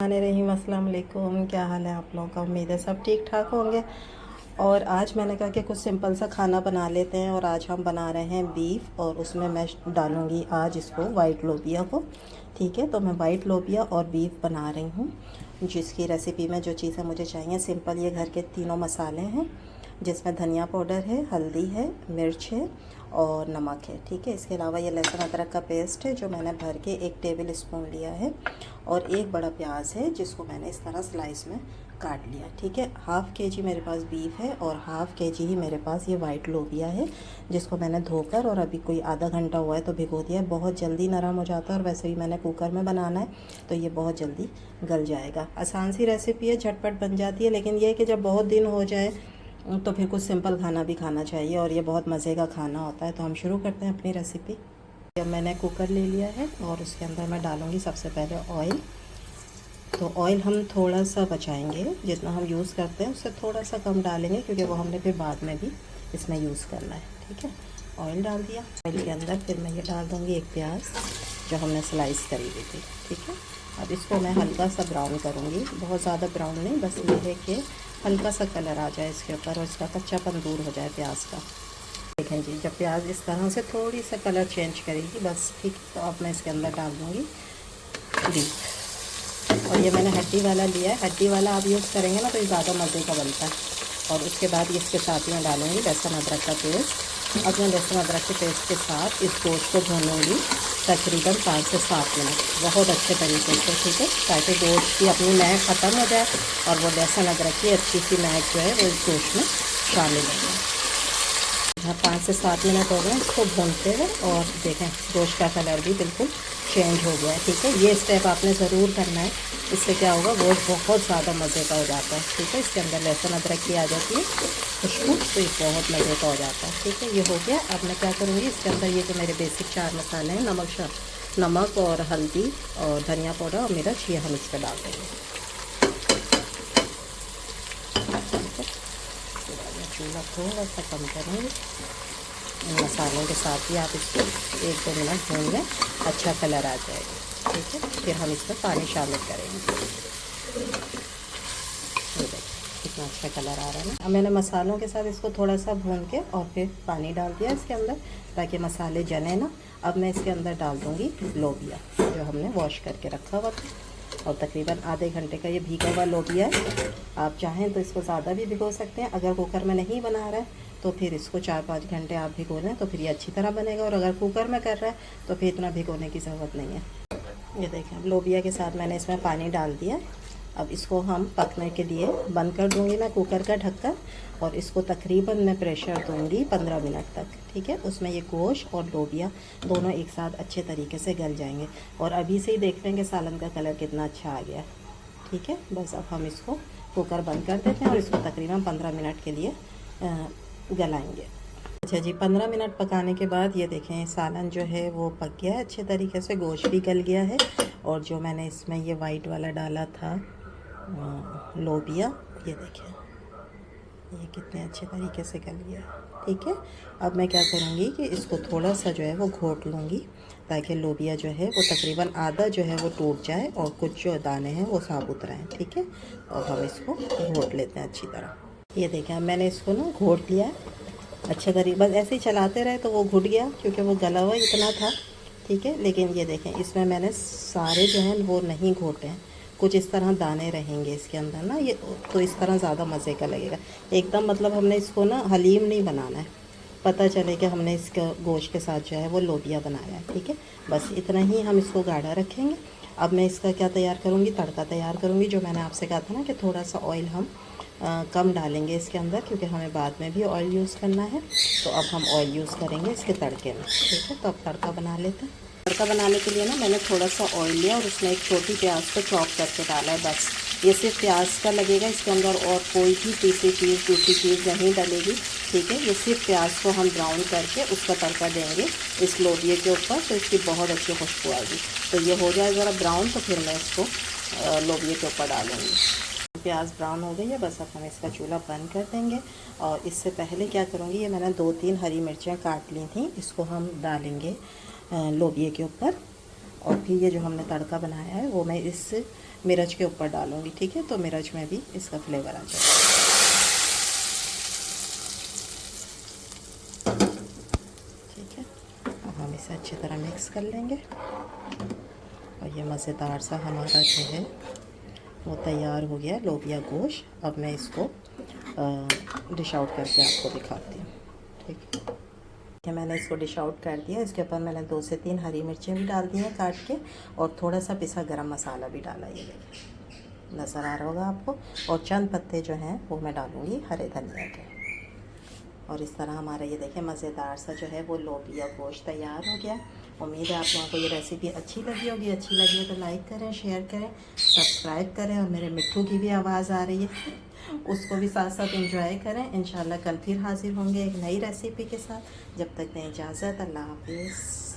रहीम अस्सलाम वालेकुम। क्या हाल है आप लोगों का? उम्मीद है सब ठीक ठाक होंगे। और आज मैंने कहा कि कुछ सिंपल सा खाना बना लेते हैं। और आज हम बना रहे हैं बीफ, और उसमें मैं डालूँगी आज इसको वाइट लोबिया को। ठीक है, तो मैं वाइट लोबिया और बीफ बना रही हूँ, जिसकी रेसिपी में जो चीज़ें मुझे चाहिए सिंपल ये घर के तीनों मसाले हैं, जिसमें धनिया पाउडर है, हल्दी है, मिर्च है और नमक है। ठीक है, इसके अलावा ये लहसुन अदरक का पेस्ट है जो मैंने भर के 1 टेबल स्पून लिया है, और 1 बड़ा प्याज है जिसको मैंने इस तरह स्लाइस में काट लिया। ठीक है, हाफ़ केजी मेरे पास बीफ है और हाफ़ केजी ही मेरे पास ये वाइट लोबिया है, जिसको मैंने धोकर और अभी कोई आधा घंटा हुआ है तो भिगो दिया है। बहुत जल्दी नरम हो जाता है, और वैसे भी मैंने कुकर में बनाना है तो ये बहुत जल्दी गल जाएगा। आसान सी रेसिपी है, झटपट बन जाती है, लेकिन ये है कि जब बहुत दिन हो जाए तो फिर कुछ सिंपल खाना भी खाना चाहिए, और ये बहुत मज़े का खाना होता है। तो हम शुरू करते हैं अपनी रेसिपी। अब मैंने कुकर ले लिया है और उसके अंदर मैं डालूँगी सबसे पहले ऑयल। तो ऑयल हम थोड़ा सा बचाएंगे, जितना हम यूज़ करते हैं उससे थोड़ा सा कम डालेंगे, क्योंकि वो हमने फिर बाद में भी इसमें यूज़ करना है। ठीक है, ऑयल डाल दिया। ऑयल के अंदर फिर मैं ये डाल दूँगी 1 प्याज जो हमने स्लाइस करी हुई थी। ठीक है, अब इसको मैं हल्का सा ब्राउन करूँगी, बहुत ज़्यादा ब्राउन नहीं, बस ये है कि हल्का सा कलर आ जाए इसके ऊपर और इसका कच्चापन दूर हो जाए प्याज का। देखें जी, जब प्याज इस तरह से थोड़ी सा कलर चेंज करेगी बस, ठीक। तो अब मैं इसके अंदर डाल दूँगी बीफ, और ये मैंने हड्डी वाला लिया है। हड्डी वाला आप यूज़ करेंगे ना तो ये ज़्यादा मज़े का बनता है। और उसके बाद इसके साथ में डालूँगी लहसुन अदरक का पेस्ट। अब मैं लहसुन अदरक के पेस्ट के साथ इस गोश्त को भूनूँगी तकरीबन 5 से 7 मिनट, बहुत अच्छे तरीके से। ठीक है, ताकि गोश्त की अपनी महक ख़त्म हो जाए और वो लहसुन अदरक की अच्छी सी महक जो है वो इस गोश्त में शामिल हो जाए। यहाँ 5 से 7 मिनट हो गए इसको भूनते हुए, और देखें गोश्त का कलर भी बिल्कुल चेंज हो गया है। ठीक है, ये स्टेप आपने ज़रूर करना है, इससे क्या होगा गोश्त बहुत ज़्यादा मज़े का हो जाता है। ठीक है, इसके अंदर लहसुन अदरक की आ जाती है खुशबू, तो ये बहुत मज़े का हो जाता है। ठीक है, ये हो गया। अब मैं क्या करूँगी, इसके अंदर ये जो मेरे बेसिक 4 मसाले हैं, नमक और हल्दी और धनिया पाउडर और मिर्च, ये हम इस पर डाल देंगे। चूल्हा थोड़ा सा कम करेंगे। इन मसालों के साथ ही आप इसको 1-2 मिनट भून लें, अच्छा कलर आ जाएगा। ठीक है, फिर हम इसमें पानी शामिल करेंगे। ये देखिए कितना अच्छा कलर आ रहा है ना। अब मैंने मसालों के साथ इसको थोड़ा सा भून के और फिर पानी डाल दिया इसके अंदर, ताकि मसाले जले ना। अब मैं इसके अंदर डाल दूँगी लोबिया जो हमने वॉश करके रखा हुआ था, और तकरीबन आधे घंटे का ये भीगा हुआ लोबिया है। आप चाहें तो इसको ज़्यादा भी भिगो सकते हैं। अगर कुकर में नहीं बना रहा है तो फिर इसको 4-5 घंटे आप भिगो लें तो फिर ये अच्छी तरह बनेगा, और अगर कुकर में कर रहा है तो फिर इतना भिगोने की ज़रूरत नहीं है। ये देखें, अब लोबिया के साथ मैंने इसमें पानी डाल दिया। अब इसको हम पकने के लिए बंद कर दूँगी मैं कुकर का ढक्कन, और इसको तकरीबन मैं प्रेशर दूँगी 15 मिनट तक। ठीक है, उसमें ये गोश्त और लोबिया दोनों एक साथ अच्छे तरीके से गल जाएंगे, और अभी से ही देख लेंगे सालन का कलर कितना अच्छा आ गया। ठीक है, बस अब हम इसको कुकर बंद कर देते हैं और इसको तकरीबन 15 मिनट के लिए गलाएंगे। अच्छा जी, 15 मिनट पकाने के बाद ये देखें सालन जो है वो पक गया है अच्छे तरीके से, गोश्त भी गल गया है, और जो मैंने इसमें ये वाइट वाला डाला था लोबिया, ये देखें ये कितने अच्छे तरीके से गल गया। ठीक है, अब मैं क्या करूँगी कि इसको थोड़ा सा जो है वो घोट लूँगी, ताकि लोबिया जो है वो तकरीबन आधा जो है वो टूट जाए और कुछ जो दाने हैं वो साबुत रहें। ठीक है, और हम इसको घोट लेते हैं अच्छी तरह। ये देखें, अब मैंने इसको ना घोट लिया है अच्छे तरीके, बस ऐसे ही चलाते रहे तो वो घुट गया, क्योंकि वो गला हुआ इतना था। ठीक है, लेकिन ये देखें इसमें मैंने सारे जो हैं वो नहीं घोटे हैं, कुछ इस तरह दाने रहेंगे इसके अंदर ना, ये तो इस तरह ज़्यादा मज़े का लगेगा एकदम। मतलब हमने इसको ना हलीम नहीं बनाना है, पता चले कि हमने इसका गोश्त के साथ जो है वो लोबिया बनाया है। ठीक है, बस इतना ही हम इसको गाढ़ा रखेंगे। अब मैं इसका क्या तैयार करूँगी, तड़का तैयार करूँगी। जो मैंने आपसे कहा था ना कि थोड़ा सा ऑयल हम कम डालेंगे इसके अंदर, क्योंकि हमें बाद में भी ऑयल यूज़ करना है। तो अब हम ऑयल यूज़ करेंगे इसके तड़के में। ठीक है, तो अब तड़का बना लेते हैं। तड़का बनाने के लिए ना मैंने थोड़ा सा ऑयल लिया और उसमें एक छोटी प्याज को चॉप करके डाला है। बस ये सिर्फ प्याज का लगेगा इसके अंदर, और कोई भी तीसरी चीज़ दूसरी चीज़ नहीं डलेगी। ठीक है, ये सिर्फ प्याज को हम ब्राउन करके उसका तड़का देंगे इस लोबिये के ऊपर, तो इसकी बहुत अच्छी खुशबू आएगी। तो ये हो जाए ज़रा ब्राउन, तो फिर मैं इसको लोबिये के ऊपर डालूँगी। प्याज ब्राउन हो गई है, बस अब हम इसका चूल्हा बंद कर देंगे। और इससे पहले क्या करूँगी, ये मैंने 2-3 हरी मिर्चें काट ली थी, इसको हम डालेंगे लोबिये के ऊपर। और फिर ये जो हमने तड़का बनाया है वो मैं इस मिर्च के ऊपर डालूँगी, ठीक है। तो मिर्च में भी इसका फ्लेवर आ जाएगा। ठीक है, अब हम इसे अच्छी तरह मिक्स कर लेंगे और ये मज़ेदार सा हमारा जो है वो तैयार हो गया लोबिया गोश्त। अब मैं इसको डिश आउट करके आपको दिखाती हूँ, ठीक है। मैंने इसको डिश आउट कर दिया। इसके ऊपर मैंने 2 से 3 हरी मिर्चें भी डाल दी हैं काट के, और थोड़ा सा पिसा गरम मसाला भी डाला। ये देखिए नज़र आ रहा होगा आपको। और चंद पत्ते जो हैं वो मैं डालूँगी हरे धनिया के। और इस तरह हमारा ये देखिए मज़ेदार सा जो है वो लोबिया गोश्त तैयार हो गया। उम्मीद है आप लोगों को ये रेसिपी अच्छी लगी होगी। अच्छी लगी है तो लाइक करें, शेयर करें, सब्सक्राइब करें, और मेरे मिट्ठू की भी आवाज़ आ रही है उसको भी साथ साथ एंजॉय करें। इंशाल्लाह कल फिर हाज़िर होंगे एक नई रेसिपी के साथ। जब तक दें इजाज़त, अल्लाह हाफिज़।